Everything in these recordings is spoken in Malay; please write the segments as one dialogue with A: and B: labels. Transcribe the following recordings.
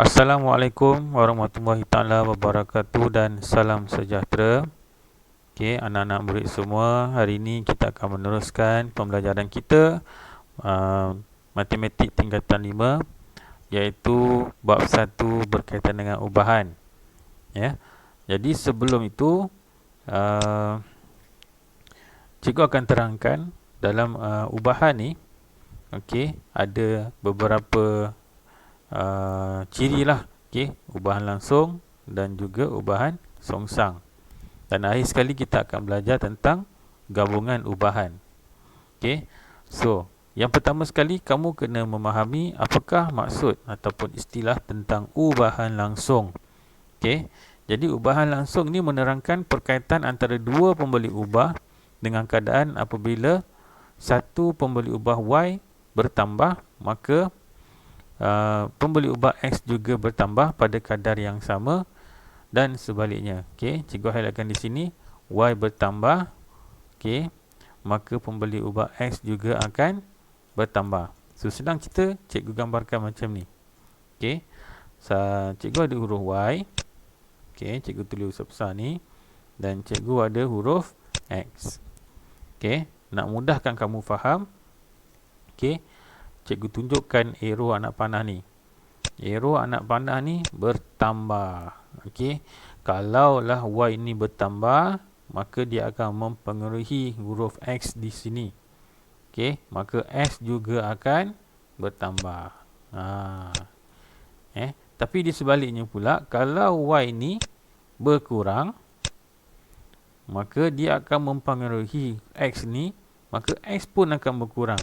A: Assalamualaikum warahmatullahi taala wabarakatuh dan salam sejahtera. Okey, anak-anak murid semua, hari ini kita akan meneruskan pembelajaran kita matematik tingkatan 5, iaitu bab 1 berkaitan dengan ubahan. Ya. Jadi sebelum itu cikgu akan terangkan dalam ubahan ni, okey, ada beberapa ciri lah, okey, ubahan langsung dan juga ubahan songsang. Dan akhir sekali kita akan belajar tentang gabungan ubahan. Okey. So, yang pertama sekali kamu kena memahami apakah maksud ataupun istilah tentang ubahan langsung. Okey. Jadi ubahan langsung ni menerangkan perkaitan antara dua pembeli ubah dengan keadaan apabila satu pembeli ubah Y bertambah, maka pembeli ubah X juga bertambah pada kadar yang sama dan sebaliknya. Okey, cikgu highlightkan di sini Y bertambah, okey, maka pembeli ubah X juga akan bertambah. So sedang cerita, cikgu gambarkan macam ni. Okey. Cikgu ada huruf Y. Okey, cikgu tulis besar ni dan cikgu ada huruf X. Okey, nak mudahkan kamu faham, okey, cikgu tunjukkan arrow anak panah ni. Arrow anak panah ni bertambah. Okey, kalaulah Y ni bertambah, maka dia akan mempengaruhi huruf X di sini. Okey, maka X juga akan bertambah. Tapi di sebaliknya pula, kalau Y ni berkurang, maka dia akan mempengaruhi X ni, maka X pun akan berkurang.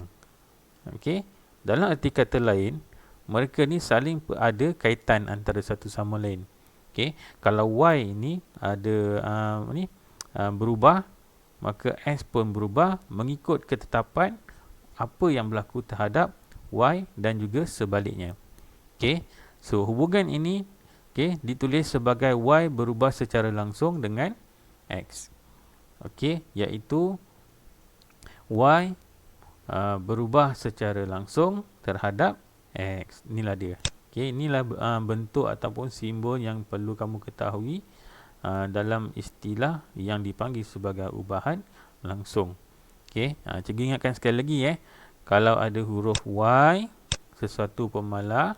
A: Okey, dalam arti kata lain, mereka ni saling ada kaitan antara satu sama lain. Okey, kalau Y ni ada berubah, maka X pun berubah mengikut ketetapan apa yang berlaku terhadap Y dan juga sebaliknya. Okey, so hubungan ini ditulis sebagai Y berubah secara langsung dengan X. Okey, iaitu Y berubah secara langsung terhadap X. Inilah dia. Okey, inilah bentuk ataupun simbol yang perlu kamu ketahui dalam istilah yang dipanggil sebagai ubahan langsung. Okey, cikgu ingatkan sekali lagi kalau ada huruf Y, sesuatu pemalar,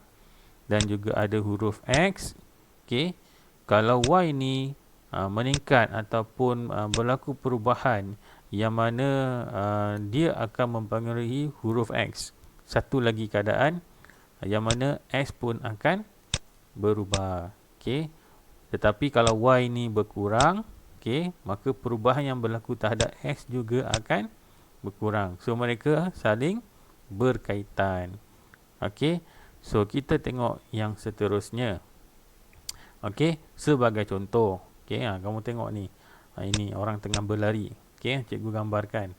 A: dan juga ada huruf X, okey, kalau Y ni meningkat ataupun berlaku perubahan yang mana dia akan mempengaruhi huruf X. Satu lagi keadaan yang mana X pun akan berubah. Okey. Tetapi kalau Y ni berkurang, okey, maka perubahan yang berlaku terhadap X juga akan berkurang. So mereka saling berkaitan. Okey. So kita tengok yang seterusnya. Okey, sebagai contoh. Okey, kamu tengok ni. Ini orang tengah berlari. Okey, cikgu gambarkan.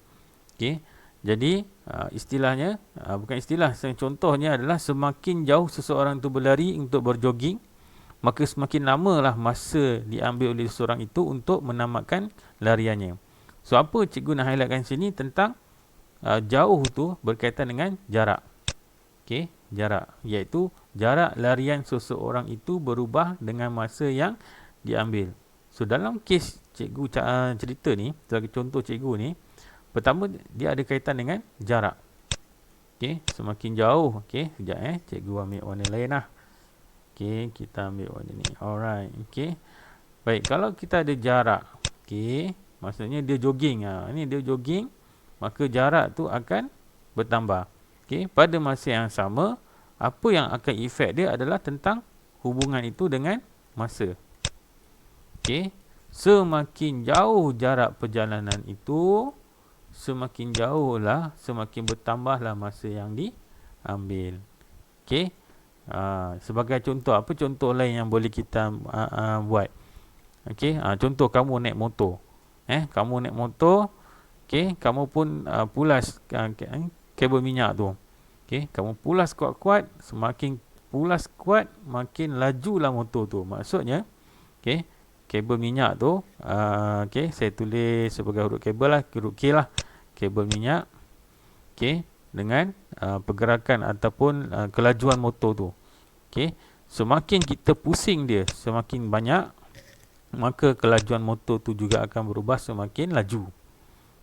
A: Okey. Jadi istilahnya, bukan istilah, contohnya adalah semakin jauh seseorang itu berlari untuk berjoging, maka semakin lamalah masa diambil oleh seseorang itu untuk menamatkan lariannya. So apa cikgu nak highlightkan sini tentang jauh tu berkaitan dengan jarak. Okey, jarak, iaitu jarak larian seseorang itu berubah dengan masa yang diambil. So dalam kes cikgu cerita ni, sebagai contoh cikgu ni, pertama dia ada kaitan dengan jarak. Okey, semakin jauh. Okey, sekejap cikgu ambil warna lain lah. Okey, kita ambil warna ni. Alright, okey. Baik, kalau kita ada jarak, okey, maksudnya dia jogging. Ini dia jogging, maka jarak tu akan bertambah. Okey, pada masa yang sama, apa yang akan efek dia adalah tentang hubungan itu dengan masa. Okey, semakin jauh jarak perjalanan itu, semakin jauhlah, semakin bertambahlah masa yang diambil. Okey, sebagai contoh, apa contoh lain yang boleh kita buat? Okey, contoh kamu naik motor. Kamu naik motor, okey, kamu pun pulas kabel minyak tu. Okey, kamu pulas kuat-kuat, semakin pulas kuat, makin lajulah motor tu. Maksudnya, okey, kabel minyak tu, okey, saya tulis sebagai huruf kabel lah, huruf K lah, kabel minyak, okey, dengan pergerakan ataupun kelajuan motor tu. Okey, semakin kita pusing dia semakin banyak, maka kelajuan motor tu juga akan berubah semakin laju.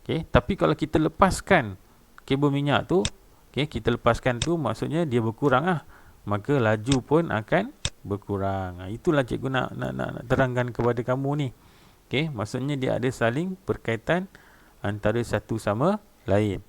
A: Okey, tapi kalau kita lepaskan kabel minyak tu, okey, kita lepaskan tu maksudnya dia berkurang lah, maka laju pun akan berkurang. Itulah cikgu nak terangkan kepada kamu ni. Okey, maksudnya dia ada saling berkaitan antara satu sama lain.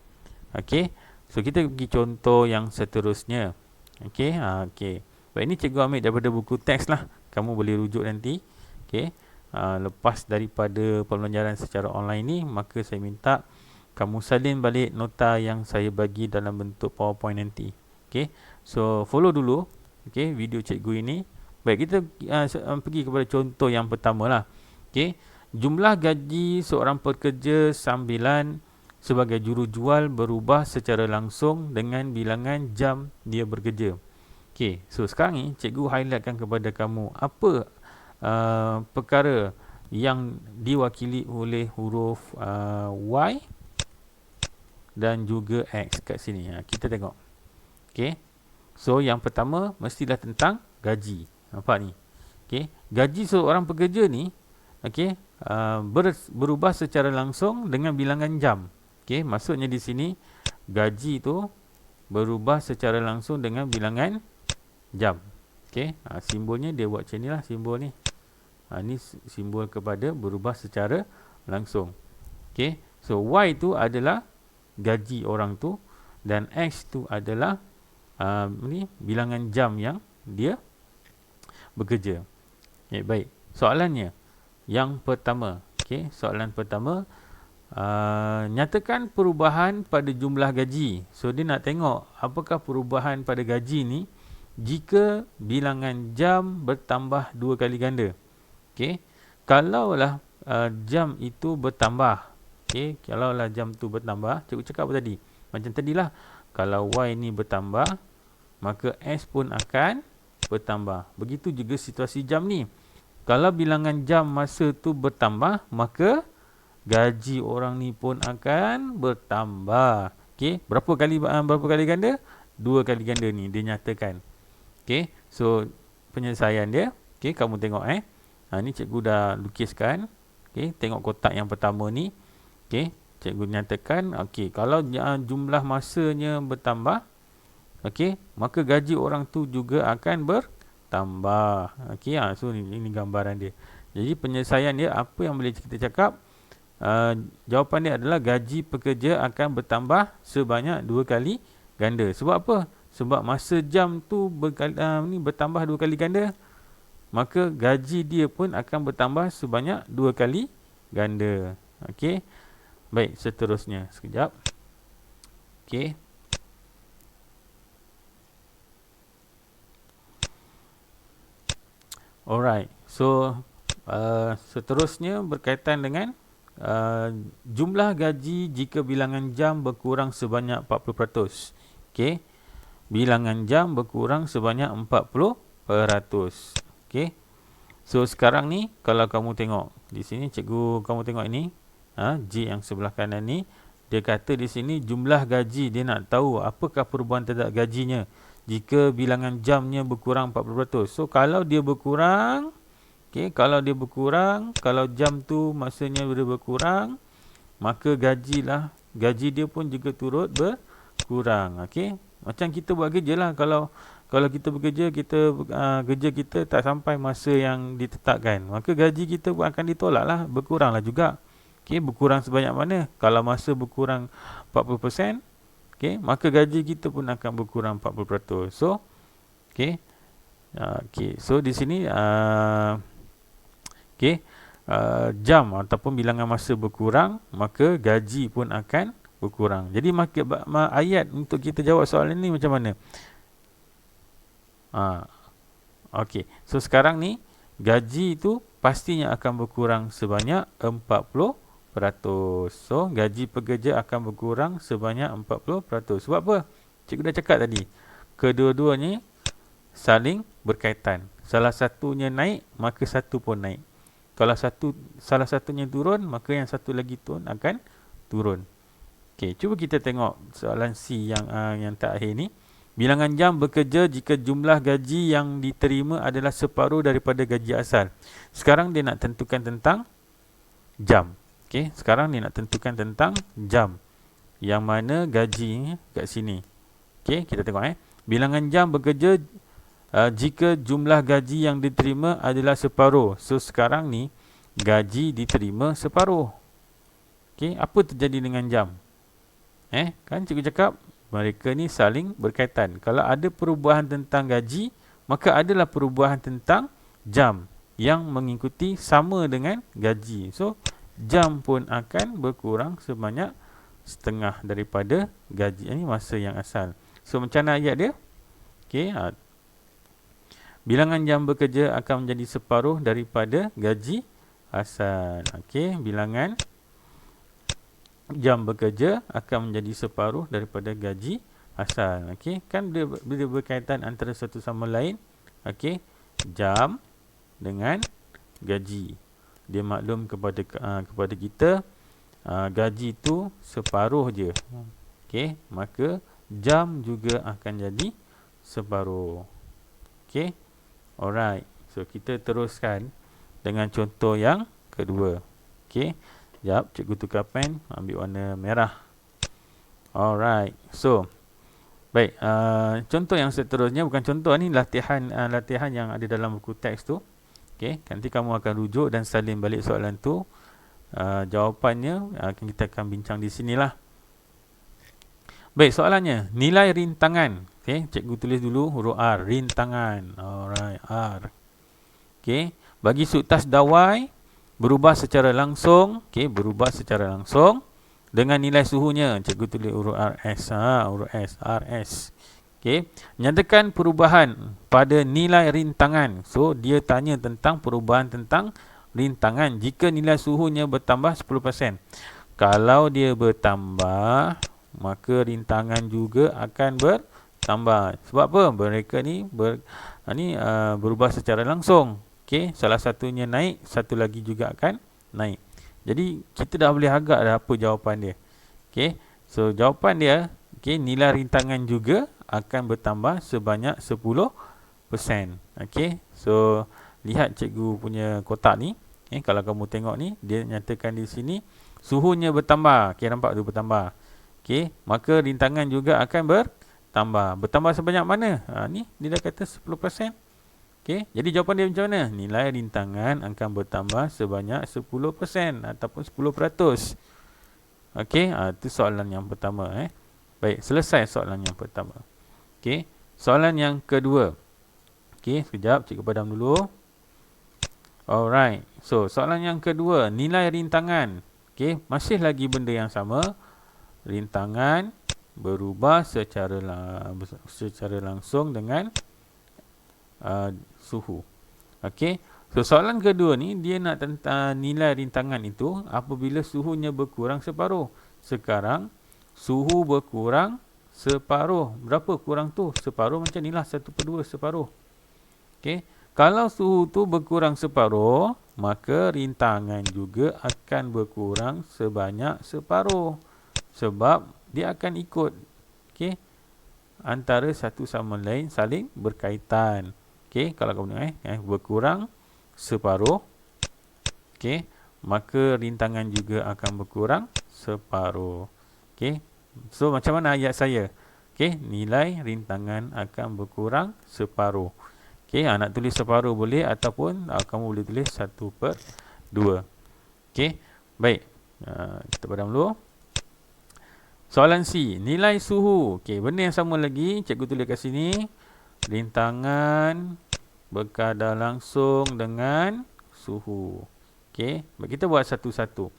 A: Okey, so kita pergi contoh yang seterusnya. Okey, okey. Baik, ini cikgu ambil daripada buku teks lah. Kamu boleh rujuk nanti. Okey, lepas daripada pembelajaran secara online ni, maka saya minta kamu salin balik nota yang saya bagi dalam bentuk PowerPoint nanti. Okey, so follow dulu. Okey, video cikgu ini. Baik, kita pergi kepada contoh yang pertama lah. Okey, jumlah gaji seorang pekerja sambilan sebagai jurujual berubah secara langsung dengan bilangan jam dia bekerja. Okey, so sekarang ni cikgu highlightkan kepada kamu apa perkara yang diwakili oleh huruf Y dan juga X kat sini. Kita tengok. Okey, so yang pertama mestilah tentang gaji. Nampak ni? Okey, gaji seorang pekerja ni, okey, berubah secara langsung dengan bilangan jam. Okey, maksudnya di sini gaji tu berubah secara langsung dengan bilangan jam. Okey, simbolnya dia buat macam ni lah simbol ni. Ni simbol kepada berubah secara langsung. Okey, so Y tu adalah gaji orang tu dan X tu adalah ni bilangan jam yang dia bekerja. Okay, baik. Soalannya yang pertama. Okey, soalan pertama, nyatakan perubahan pada jumlah gaji. So dia nak tengok apakah perubahan pada gaji ni jika bilangan jam bertambah 2 kali ganda. Okey, kalaulah jam itu bertambah. Okey, kalaulah jam tu bertambah, cikgu cakap apa tadi? Macam tadilah, kalau Y ni bertambah, maka S pun akan bertambah. Begitu juga situasi jam ni. Kalau bilangan jam masa tu bertambah, maka gaji orang ni pun akan bertambah. Okey, berapa kali ganda? 2 kali ganda ni dia nyatakan. Okey, so penyelesaian dia. Okey, kamu tengok ni cikgu dah lukiskan. Okey, tengok kotak yang pertama ni. Okey, cikgu nyatakan, okey, kalau jumlah masanya bertambah, okey, maka gaji orang tu juga akan bertambah. Okey, so ini gambaran dia. Jadi penyelesaian dia apa yang boleh kita cakap? Jawapan dia adalah gaji pekerja akan bertambah sebanyak 2 kali ganda. Sebab apa? Sebab masa jam tu bertambah 2 kali ganda, maka gaji dia pun akan bertambah sebanyak 2 kali ganda. Okey. Baik, seterusnya. Sekejap. Okey. Alright. So, seterusnya berkaitan dengan jumlah gaji jika bilangan jam berkurang sebanyak 40%. Okey. Bilangan jam berkurang sebanyak 40%. Okey. So sekarang ni kalau kamu tengok di sini, cikgu kamu tengok ini, J yang sebelah kanan ni, dia kata di sini jumlah gaji, dia nak tahu apakah perubahan terhadap gajinya jika bilangan jamnya berkurang 40%. So kalau dia berkurang, okey, kalau jam tu masanya berkurang, maka gaji dia pun juga turut berkurang. Okey, macam kita buat kerja lah. Kalau kita bekerja, kerja kita tak sampai masa yang ditetapkan, maka gaji kita pun akan ditolak lah, berkurang lah juga. Okey, berkurang sebanyak mana? Kalau masa berkurang 40%, okey, maka gaji kita pun akan berkurang 40%. So, okey, so di sini jam ataupun bilangan masa berkurang, maka gaji pun akan berkurang. Jadi ayat untuk kita jawab soalan ni macam mana? Okey, so sekarang ni gaji tu pastinya akan berkurang sebanyak 40%. So gaji pekerja akan berkurang sebanyak 40%. Sebab apa? Cikgu dah cakap tadi, kedua-duanya saling berkaitan. Salah satunya naik, maka satu pun naik. Kalau salah satunya turun, maka yang satu lagi pun akan turun. Okey, cuba kita tengok soalan C yang terakhir ni. Bilangan jam bekerja jika jumlah gaji yang diterima adalah separuh daripada gaji asal. Sekarang dia nak tentukan tentang jam. Okey, sekarang dia nak tentukan tentang jam. Yang mana gaji kat sini. Okey, kita tengok Bilangan jam bekerja jika jumlah gaji yang diterima adalah separuh. So sekarang ni gaji diterima separuh. Okey, apa terjadi dengan jam? Kan cikgu cakap mereka ni saling berkaitan. Kalau ada perubahan tentang gaji, maka adalah perubahan tentang jam yang mengikuti sama dengan gaji. So jam pun akan berkurang sebanyak setengah daripada gaji. Ini masa yang asal. So macam mana ayat dia? Okey, bilangan jam bekerja akan menjadi separuh daripada gaji asal. Okey, bilangan jam bekerja akan menjadi separuh daripada gaji asal. Okey, kan dia berkaitan antara satu sama lain. Okey, jam dengan gaji. Dia maklum kepada kita gaji tu separuh je. Okey, maka jam juga akan jadi separuh. Okey. Alright. So kita teruskan dengan contoh yang kedua. Okey. Sekejap, cikgu tukar pen, ambil warna merah. Alright. So, baik, contoh yang seterusnya, bukan contoh ni, latihan yang ada dalam buku teks tu. Okey, nanti kamu akan rujuk dan salin balik soalan tu. Jawapannya kita akan bincang di sinilah. Baik, soalannya, nilai rintangan. Okey, cikgu tulis dulu huruf R, rintangan. Alright, R. Okey, bagi suktas dawai berubah secara langsung, berubah secara langsung dengan nilai suhunya. Cikgu tulis huruf RS, huruf S, RS. Okey, nyatakan perubahan pada nilai rintangan. So dia tanya tentang perubahan tentang rintangan jika nilai suhunya bertambah 10%. Kalau dia bertambah, maka rintangan juga akan bertambah. Sebab apa? Mereka ni berubah secara langsung. Okey, salah satunya naik, satu lagi juga akan naik. Jadi kita dah boleh agak dah apa jawapan dia. Okey, so jawapan dia, nilai rintangan juga akan bertambah sebanyak 10%. Okey, so lihat cikgu punya kotak ni. Kalau kamu tengok ni, dia nyatakan di sini suhunya bertambah. Okey, nampak tu bertambah. Okey, maka rintangan juga akan bertambah. Bertambah sebanyak mana? Ni dia dah kata 10%. Okey, jadi jawapan dia macam mana? Nilai rintangan akan bertambah sebanyak 10% ataupun 10%. Okey, itu soalan yang pertama. Baik, selesai soalan yang pertama. Okey, soalan yang kedua. Okey, sekejap, cikgu padam dulu. Alright, so soalan yang kedua, nilai rintangan. Okey, masih lagi benda yang sama. Rintangan berubah secara langsung dengan suhu. Okey, so soalan kedua ni dia nak tentang nilai rintangan itu apabila suhunya berkurang separuh. Sekarang suhu berkurang separuh. Berapa kurang tu? Separuh macam inilah, 1/2 separuh. Okey, kalau suhu tu berkurang separuh, maka rintangan juga akan berkurang sebanyak separuh. Sebab dia akan ikut, antara satu sama lain saling berkaitan. Okey, kalau kamu tengok berkurang separuh, maka rintangan juga akan berkurang separuh. Okey, so macam mana ayat saya? Okey, nilai rintangan akan berkurang separuh. Okey, nak tulis separuh boleh ataupun kamu boleh tulis 1/2. Okey, baik, kita padam dulu. Soalan C, nilai suhu. Okey, benda yang sama lagi, cikgu tulis kat sini. Rintangan berkadar langsung dengan suhu. Okey, kita buat satu-satu.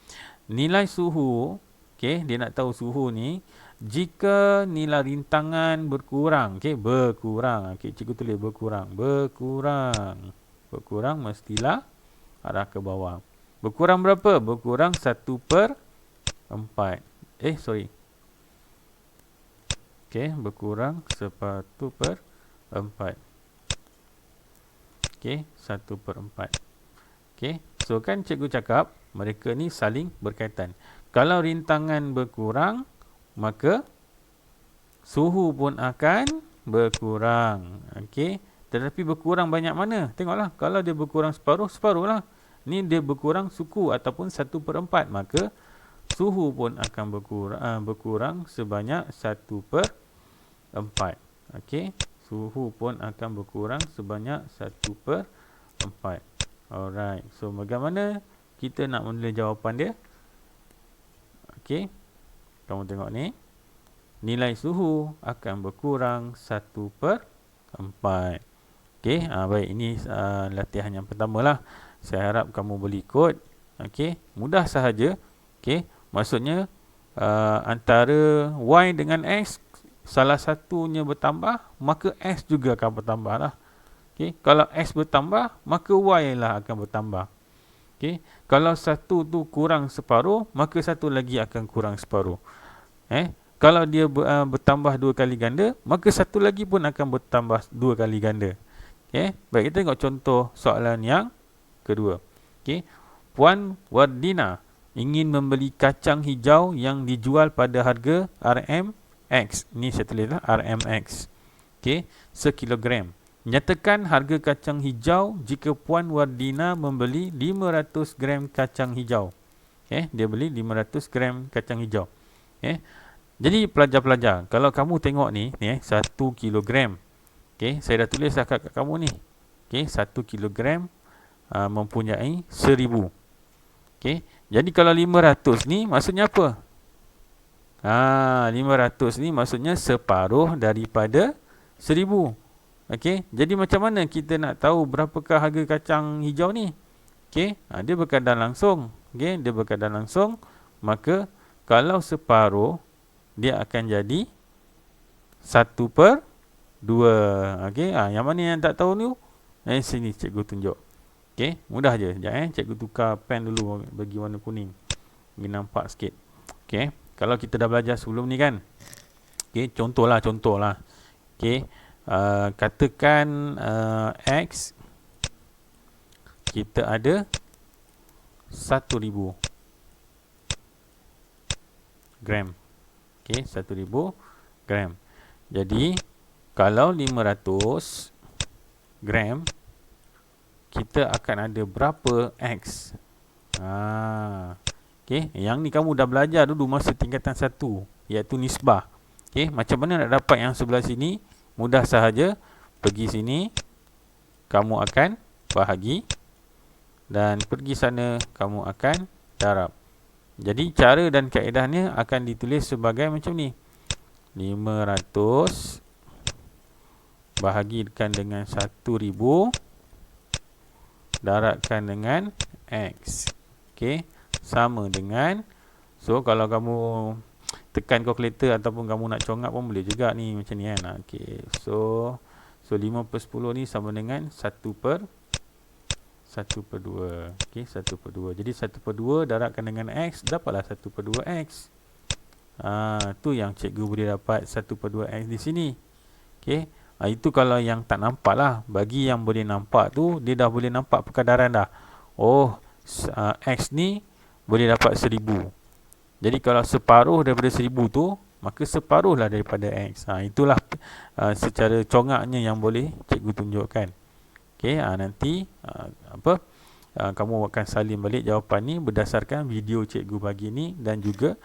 A: Nilai suhu, dia nak tahu suhu ni jika nilai rintangan berkurang. Berkurang. Cikgu tulis berkurang. Berkurang mestilah arah ke bawah. Berkurang berapa? Berkurang 1/4. Berkurang 1/4. 1/4. So kan cikgu cakap mereka ni saling berkaitan. Kalau rintangan berkurang, maka suhu pun akan berkurang. Okey. Tetapi berkurang banyak mana? Tengoklah. Kalau dia berkurang separuh, separuhlah. Ni dia berkurang suku ataupun 1/4. Maka suhu pun akan berkurang sebanyak 1/4. Okey. Suhu pun akan berkurang sebanyak 1/4. Alright. So, bagaimana kita nak menulis jawapan dia? Okey. Kamu tengok ni. Nilai suhu akan berkurang 1/4. Okey, baik, ini latihan yang pertama lah. Saya harap kamu boleh ikut. Okey, mudah sahaja. Okey, maksudnya antara Y dengan X, salah satunya bertambah, maka X juga akan bertambah lah. Okey, kalau X bertambah, maka Y lah akan bertambah. Okey, kalau satu tu kurang separuh, maka satu lagi akan kurang separuh. Kalau dia bertambah 2 kali ganda, maka satu lagi pun akan bertambah 2 kali ganda. Okay. Baik, kita tengok contoh soalan yang kedua. Okay. Puan Wardina ingin membeli kacang hijau yang dijual pada harga RMX. Ini saya tulis lah, RMX. Okay. Sekilogram. Nyatakan harga kacang hijau jika Puan Wardina membeli 500 gram kacang hijau. Okay. Dia beli 500 gram kacang hijau. Okay. Jadi pelajar-pelajar, kalau kamu tengok ni 1 kilogram. Okey, saya dah tulis dah kat kamu ni. Okey, 1 kilogram mempunyai 1000. Okey, jadi kalau 500 ni maksudnya apa? 500 ni maksudnya separuh daripada 1000. Okey, jadi macam mana kita nak tahu berapakah harga kacang hijau ni? Okey, dia berkadar langsung. Okey, dia berkadar langsung. Maka kalau separuh, dia akan jadi 1/2. Okey, yang mana yang tak tahu ni? Sini cikgu tunjuk. Okey, mudah je. Sekejap cikgu tukar pen dulu bagi warna kuning. Bagi nampak sikit. Okey, kalau kita dah belajar sebelum ni kan. Okey, contohlah. Okey, katakan X kita ada 1000 gram. Okey, 1000 gram. Jadi kalau 500 gram, kita akan ada berapa X? Okey, yang ni kamu dah belajar dulu masa tingkatan 1, iaitu nisbah. Okey, macam mana nak dapat yang sebelah sini? Mudah sahaja. Pergi sini, kamu akan bahagi. Dan pergi sana, kamu akan darab. Jadi cara dan kaedahnya akan ditulis sebagai macam ni. 500 bahagikan dengan 1000 darabkan dengan X. Okey, sama dengan, so kalau kamu tekan kalkulator ataupun kamu nak congak pun boleh juga ni macam ni kan. Okey, so 5/10 ni sama dengan 1/2. Okey, 1/2. Jadi 1/2 darabkan dengan X, dapatlah 1/2 X. Tu yang cikgu boleh dapat 1/2 X di sini. Okey. Itu kalau yang tak nampak lah. Bagi yang boleh nampak tu, dia dah boleh nampak perkadaran dah. X ni boleh dapat 1000. Jadi kalau separuh daripada 1000 tu, maka separuh lah daripada X. Itulah secara congaknya yang boleh cikgu tunjukkan. Okey, nanti kamu akan salin balik jawapan ni berdasarkan video cikgu bagi ni dan juga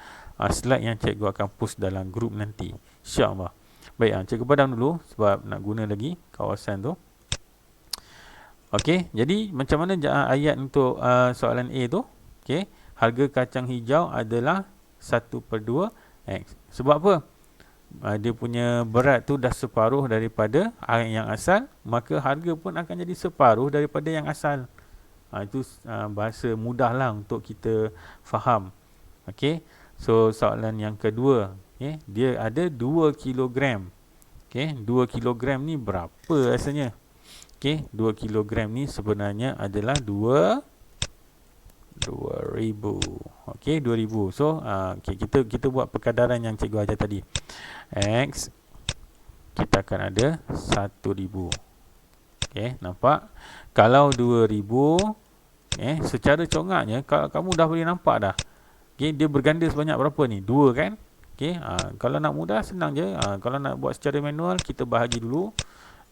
A: slide yang cikgu akan post dalam grup nanti. InsyaAllah. Baik, cikgu padam dulu sebab nak guna lagi kawasan tu. Okey, jadi macam mana ayat untuk soalan A tu? Okey, harga kacang hijau adalah 1/2 X. Sebab apa? Dia punya berat tu dah separuh daripada yang asal, maka harga pun akan jadi separuh daripada yang asal. Itu bahasa mudah lah untuk kita faham. Okey, so soalan yang kedua. Okay, dia ada 2 kilogram. Okay, 2 kilogram ni berapa rasanya? Okay, 2 kilogram ni sebenarnya adalah 2000. Okay, 2000. So, okay, kita buat perkadaran yang cikgu ajar tadi. X, kita akan ada 1000. Okay, nampak? Kalau 2000, secara congaknya, kalau kamu dah boleh nampak dah. Okay, dia berganda sebanyak berapa ni? 2 kan? Okey, kalau nak mudah senang je. Kalau nak buat secara manual, kita bahagi dulu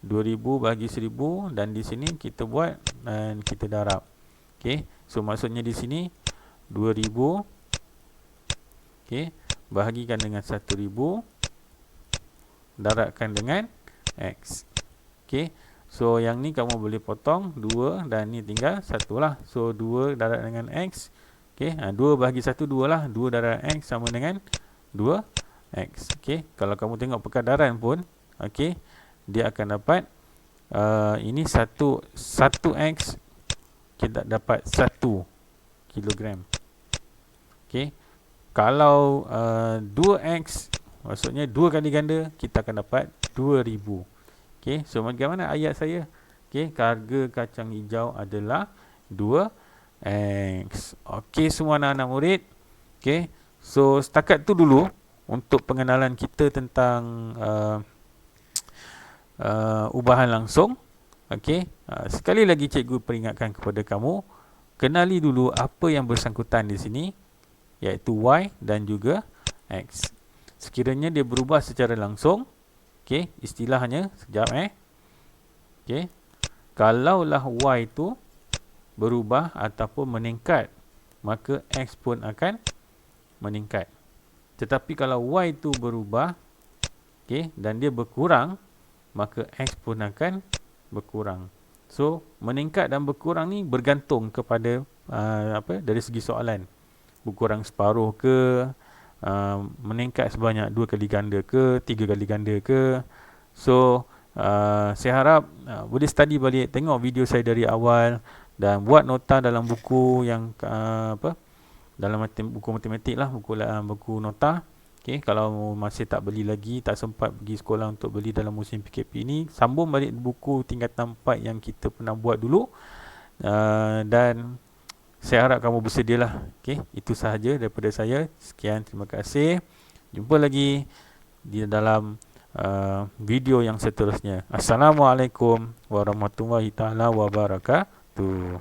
A: 2000 bahagi 1000 dan di sini kita buat dan kita darab. Okey, so maksudnya di sini 2000 okey, bahagikan dengan 1000 darabkan dengan X. Okey, so yang ni kamu boleh potong 2 dan ni tinggal 1 lah. So 2 darab dengan X. Okey, 2 bahagi 1 2 lah. 2 darab X sama dengan 2X. Okey, kalau kamu tengok perkadaran pun, okey, dia akan dapat ini 1X kita dapat 1 kilogram. Okey, kalau 2X maksudnya 2 kali ganda, kita akan dapat 2000. Okey, so bagaimana ayat saya? Okey, harga kacang hijau adalah 2X. Okey semua anak-anak murid. Okey, so setakat tu dulu untuk pengenalan kita tentang ubahan langsung. Okey, sekali lagi cikgu peringatkan kepada kamu, kenali dulu apa yang bersangkutan di sini, iaitu Y dan juga X. Sekiranya dia berubah secara langsung, okey, istilahnya sekejap okey, kalaulah Y itu berubah ataupun meningkat, maka X pun akan meningkat. Tetapi kalau Y itu berubah, okey, dan dia berkurang, maka X pun akan berkurang. So, meningkat dan berkurang ni bergantung kepada dari segi soalan. Berkurang separuh ke, meningkat sebanyak 2 kali ganda ke, 3 kali ganda ke. So, saya harap boleh study balik, tengok video saya dari awal dan buat nota dalam buku yang dalam buku matematik lah, buku nota. Okey, kalau masih tak beli lagi, tak sempat pergi sekolah untuk beli dalam musim PKP ini, sambung balik buku tingkatan 4 yang kita pernah buat dulu. Dan saya harap kamu bersedialah. Okey, itu sahaja daripada saya. Sekian, terima kasih. Jumpa lagi di dalam video yang seterusnya. Assalamualaikum warahmatullahi taala wabarakatuh.